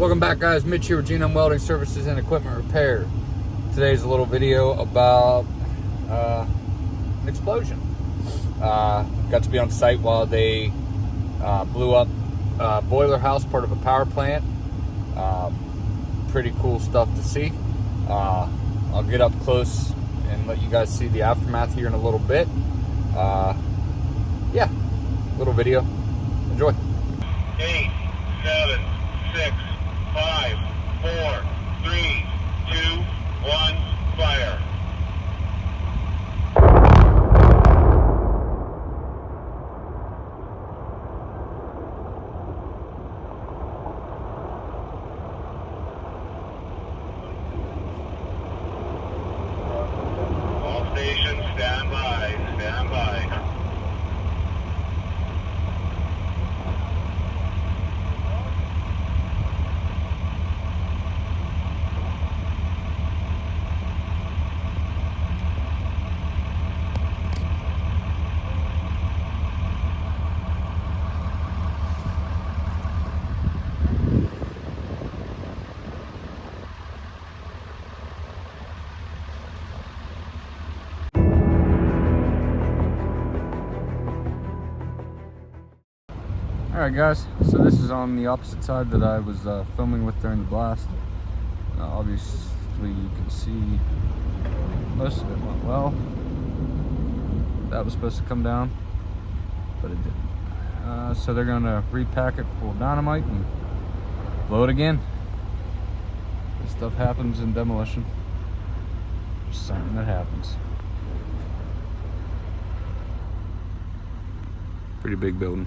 Welcome back, guys. Mitch here with Genome Welding Services and Equipment Repair. Today's a little video about an explosion. Got to be on site while they blew up a boiler house, part of a power plant. Pretty cool stuff to see. I'll get up close and let you guys see the aftermath here in a little bit. Yeah, little video. Enjoy. 8, 7, 6, 5, 4, 3, 2, 1, fire. All stations, stand by, stand by. Alright guys, so this is on the opposite side that I was filming with during the blast. Obviously you can see most of it went well. That was supposed to come down, but it didn't. So they're going to repack it full of dynamite and blow it again. This stuff happens in demolition. Just something that happens. Pretty big building.